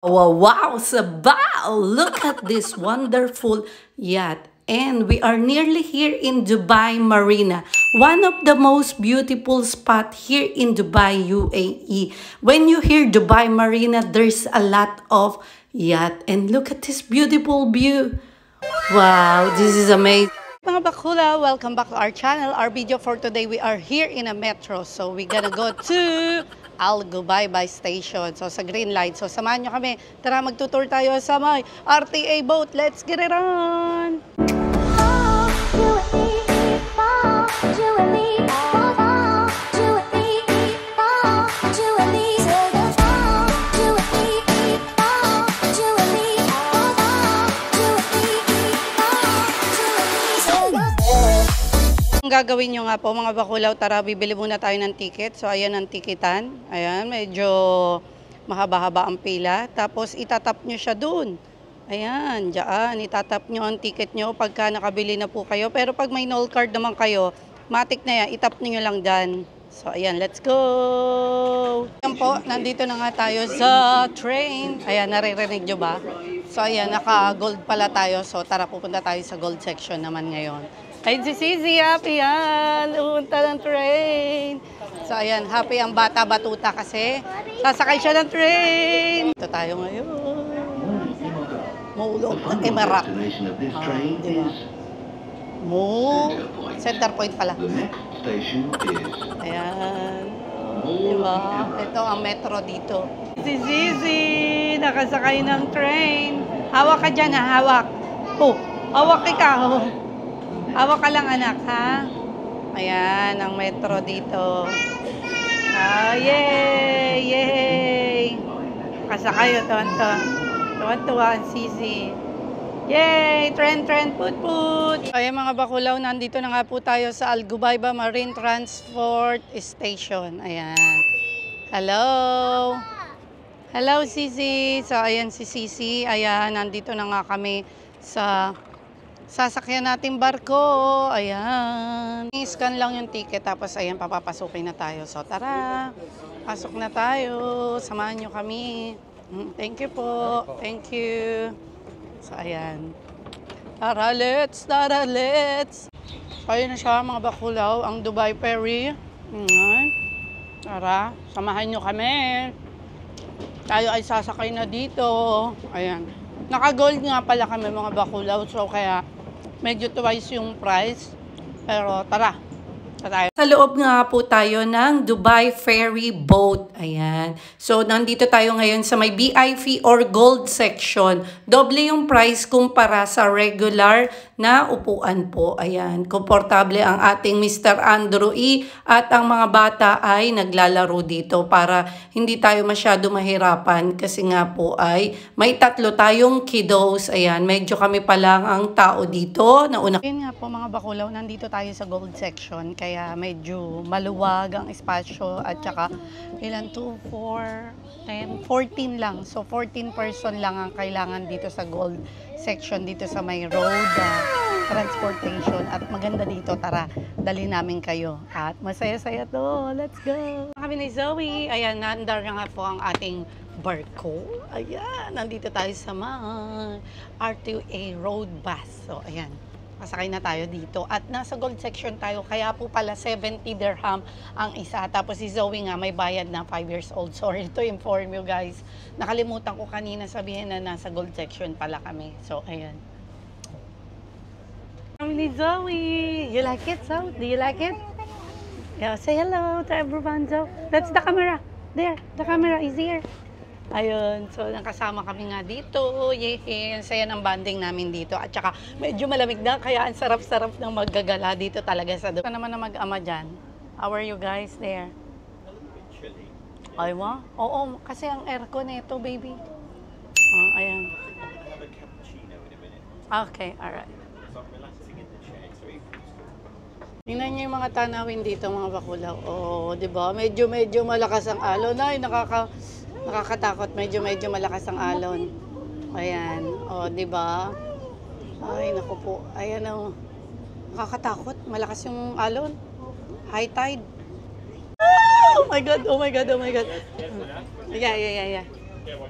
Wow, wow, Sabaw! Look at this wonderful yacht. And we are nearly here in Dubai Marina, one of the most beautiful spot here in Dubai, UAE. When you hear Dubai Marina, there's a lot of yacht. And look at this beautiful view. Wow, this is amazing. Mga bakula, welcome back to our channel. Our video for today, we are here in a metro. So we gonna go to Al Gubaybay Station. So sa green light. So samahan nyo kami. Tara, magtutour tayo sa may RTA boat. Let's get it on! Ang gagawin nyo nga po mga bakulaw, tara bibili muna tayo ng ticket. So ayan ang tikitan. Ayan, medyo mahaba-haba ang pila. Tapos itatap nyo siya dun. Ayan, dyan. Itatap nyo ang ticket nyo pagka nakabili na po kayo. Pero pag may Knoll card naman kayo, matik na yan, itap nyo lang dyan. So ayan, let's go! Ayan po, nandito na nga tayo sa train. Ayan, naririnig nyo ba? So ayan, naka-gold pala tayo. So tara, pupunta tayo sa gold section naman ngayon. Ay, si Sisi, happy yan. Umunta ng train. So, ayan, happy ang bata-batuta kasi sasakay siya ng train. Ito tayo ngayon. Maulog ng Emarak. Diba? Center point pala. Ayan. Diba? Ito ang metro dito. Si Sisi, nakasakay ng train. Hawak ka dyan, ha? Hawak. Oh, hawak ikaw. Hawak ka lang, anak, ha? Ayan, ang metro dito. Ah, yay! Yay! Kasakay, tuwan-tuwa ang Sisi. Yay! Tren, put! Ayan mga bakulaw, nandito na nga po tayo sa Al Gubaybay Marine Transport Station. Ayan. Hello! Hello, Sisi! So, ayan si Sisi. Ayan, nandito na nga kami sa sasakyan natin barko. Ayan. I-scan lang yung ticket tapos ayan, papapasukin na tayo. So tara, pasok na tayo. Samahan nyo kami. Thank you po. Thank you. So ayan. Tara, let's. Ayun na siya mga bakulaw, ang Dubai Ferry. Ayan. Tara, samahan nyo kami. Tayo ay sasakay na dito. Ayan. Naka-gold nga pala kami mga bakulaw. So kaya medyo twice yung price, pero tara, tayo. Sa loob nga po tayo ng Dubai Ferry Boat. Ayan. So, nandito tayo ngayon sa may VIP or gold section. Doble yung price kumpara sa regular na upuan po. Ayan. Komportable ang ating Mr. Andrew E. At ang mga bata ay naglalaro dito para hindi tayo masyado mahirapan. Kasi nga po ay may 3 tayong kiddos. Ayan. Medyo kami pa lang ang tao dito. Ayun nga po mga bakulaw, nandito tayo sa gold section. Kaya medyo maluwag ang espasyo at saka ilan 2, 4, 10, 14 lang. So 14 person lang ang kailangan dito sa gold section dito sa may road transportation. At maganda dito, tara, dali namin kayo. At masaya-saya to. Let's go! Kami ni Zoe. Ayan, nandar na nga po ang ating barko. Ayan, nandito tayo sa mga RTA road bus. So ayan. Masakay na tayo dito. At nasa gold section tayo, kaya po pala 70 dirham ang isa. Tapos si Zoe nga may bayad na 5 years old. Sorry to inform you guys. Nakalimutan ko kanina sabihin na nasa gold section pala kami. So, ayan. Kami ni Zoe. You like it, Zoe? Do you like it? Yeah, say hello to everyone, Zoe. That's the camera. There, the camera is here. Ayun, so nakasama kami nga dito. Yay, ang saya ng banding namin dito. At saka medyo malamig na, kaya ang sarap-sarap ng maggagala dito talaga sa Dubai. Ito naman na mag-ama dyan. How are you guys there? A little bit chilly. Ay, wa? Oo, kasi ang aircon nito, baby. Ayan. I'll have a cappuccino in a minute. Okay, alright. So I'm relaxing in the chair. So you Tingnan niyo yung mga tanawin dito, mga bakulaw. Oo, di ba? Medyo malakas ang alon. Ay, nakakatakot, medyo malakas ang alon. Ayan, di ba? Ay, naku po. Ayan o. Nakakatakot, malakas yung alon. High tide. Oh my God. Yeah.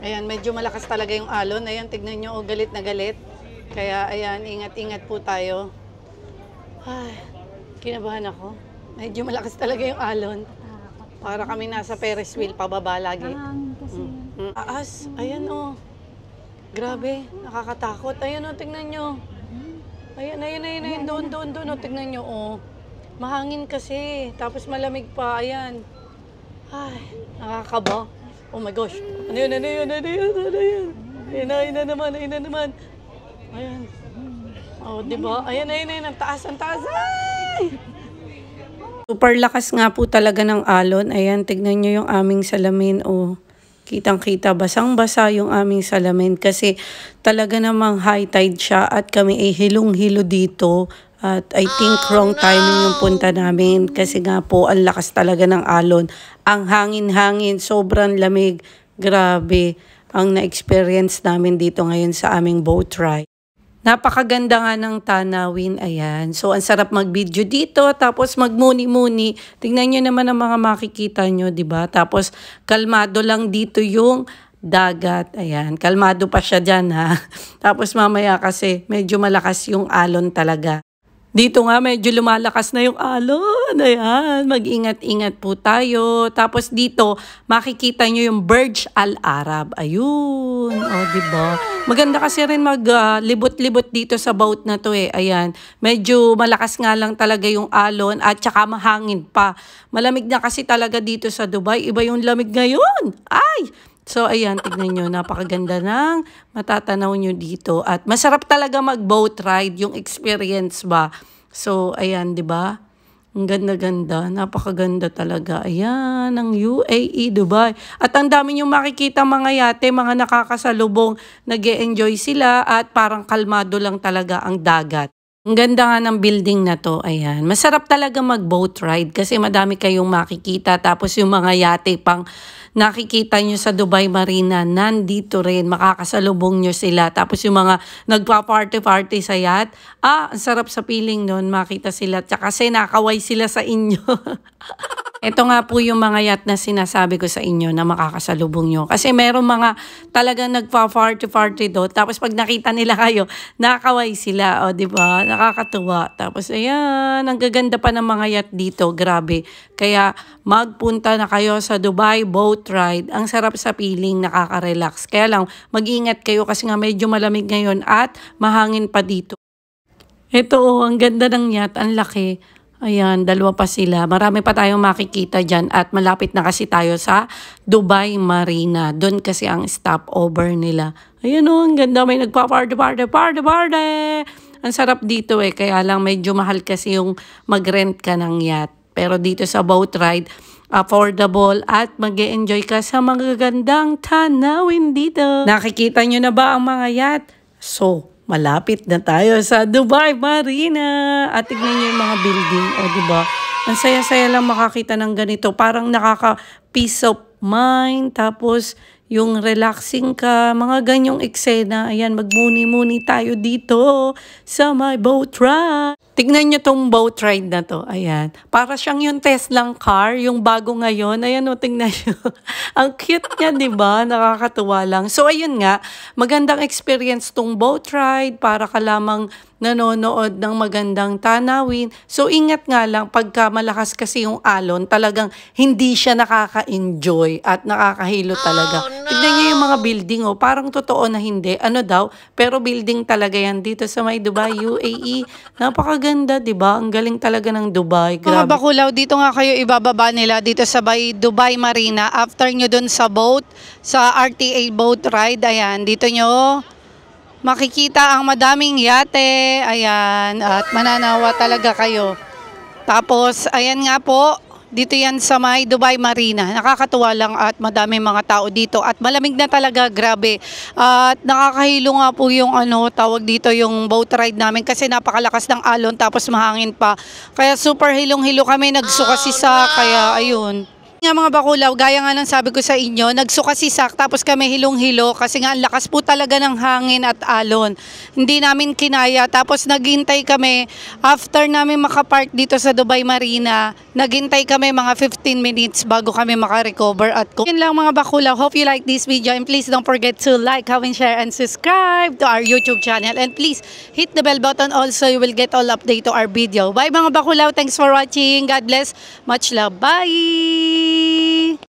Ayan, medyo malakas talaga yung alon. Ayan, tignan nyo, galit na galit. Kaya, ayan, ingat-ingat po tayo. Ay, kinabahan ako. Medyo malakas talaga yung alon. Para kami nasa Ferris wheel, pababa lagi. Taas, ayan o. Grabe, nakakatakot. Ayan o, tignan nyo. Ayan, doon, o, tignan nyo o. Mahangin kasi, tapos malamig pa, ayan. Ay, nakakaba. Oh my gosh. Ano yun? Ayun na naman. Ayan. Oh, diba? Ayan. Ang taas. Ay! Super lakas nga po talaga ng alon. Ayan, tignan nyo yung aming salamin. Oh, kitang-kita, basang-basa yung aming salamin. Kasi talaga namang high tide siya at kami ay hilong-hilo dito. At I think wrong timing yung punta namin kasi nga po ang lakas talaga ng alon. Ang hangin-hangin, sobrang lamig. Grabe ang na-experience namin dito ngayon sa aming boat ride. Napakaganda nga ng tanawin, ayan. So, ang sarap mag-video dito, tapos magmuni-muni. Tingnan nyo naman ang mga makikita nyo, di ba? Tapos, kalmado lang dito yung dagat, ayan. Kalmado pa siya dyan, ha? Tapos, mamaya kasi medyo malakas yung alon talaga. Dito nga medyo lumalakas na yung alon. Ayan, mag-ingat-ingat po tayo. Tapos dito, makikita nyo yung Burj Al Arab. Ayun, o diba? Maganda kasi rin maglibot-libot dito sa boat na to eh. Ayan, medyo malakas nga lang talaga yung alon at saka mahangin pa. Malamig na kasi talaga dito sa Dubai. Iba yung lamig ngayon. Ay! So, ayan, tignan nyo, napakaganda ng matatanaw nyo dito. At masarap talaga mag-boat ride, yung experience ba. So, ayan, di ba? Ang ganda-ganda, napakaganda talaga. Ayan, ang UAE, Dubai. At ang dami nyo makikita mga yate, mga nakakasalubong, nag-e-enjoy sila at parang kalmado lang talaga ang dagat. Ang ganda nga ng building na to, ayan. Masarap talaga mag-boat ride kasi madami kayong makikita. Tapos yung mga yate pang nakikita nyo sa Dubai Marina, nandito rin, makakasalubong nyo sila. Tapos yung mga nagpa-party-party sa yacht, ang sarap sa feeling nun, makita sila. Tsaka kasi nakaway sila sa inyo. Ito nga po yung mga yacht na sinasabi ko sa inyo na makakasalubong nyo. Kasi meron mga talagang nagpa-party-party doon. Tapos pag nakita nila kayo, nakaway sila. O, diba? Nakakatuwa. Tapos ayan, ang gaganda pa ng mga yacht dito. Grabe. Kaya magpunta na kayo sa Dubai Boat Ride. Ang sarap sa feeling, nakaka-relax. Kaya lang, mag-ingat kayo kasi nga medyo malamig ngayon at mahangin pa dito. Ito, ang ganda ng yacht. Ang laki. Ayan, dalawa pa sila. Marami pa tayong makikita dyan at malapit na kasi tayo sa Dubai Marina. Doon kasi ang stopover nila. Ayan o, ang ganda. May nagpa-party. Ang sarap dito eh. Kaya lang medyo mahal kasi yung mag-rent ka ng yacht. Pero dito sa boat ride, affordable at mag-e-enjoy ka sa mga gandang tanawin dito. Nakikita nyo na ba ang mga yacht? So, malapit na tayo sa Dubai Marina. At tignan nyo yung mga building. O, diba? Ang saya-saya lang makakita ng ganito. Parang nakaka-peace of mind. Tapos, yung relaxing ka. Mga ganyong eksena. Ayan, magmuni-muni tayo dito sa my boat ride. Tignan nyo tong boat ride na to. Ayan. Para siyang yung Teslang car, yung bago ngayon. Ayan o, tignan nyo. Ang cute niya, di ba? Nakakatuwa lang. So, ayun nga. Magandang experience tong boat ride para ka lamang nanonood ng magandang tanawin. So, ingat nga lang, pagka malakas kasi yung alon, talagang hindi siya nakaka-enjoy at nakakahilo talaga. Tignan nyo yung mga building, oh, parang totoo na hindi. Ano daw? Pero building talaga yan dito sa may Dubai, UAE. Napakaganda, di ba? Ang galing talaga ng Dubai. Grabe. Mga bakulaw, dito nga kayo ibababa nila dito sa Dubai Marina. After nyo dun sa boat, sa RTA boat ride, ayan, dito nyo makikita ang madaming yate, ayan, at mananawa talaga kayo. Tapos, ayan nga po, dito yan sa may Dubai Marina. Nakakatuwa lang at madaming mga tao dito. At malamig na talaga, grabe. At nakakahilo nga po yung tawag dito yung boat ride namin kasi napakalakas ng alon tapos mahangin pa. Kaya super hilong-hilo kami, nagsukasisa, kaya ayun. Nga mga bakulaw, gaya nga ng sabi ko sa inyo, nagsuka si Sak tapos kami hilong-hilo kasi nga ang lakas po talaga ng hangin at alon. Hindi namin kinaya tapos naghintay kami after namin makapark dito sa Dubai Marina. Naghintay kami mga 15 minutes bago kami makarecover at kung yun lang mga bakulaw. Hope you like this video and please don't forget to like, comment, share and subscribe to our YouTube channel and please hit the bell button also. You will get all update to our video. Bye mga bakulaw. Thanks for watching. God bless. Much love. Bye!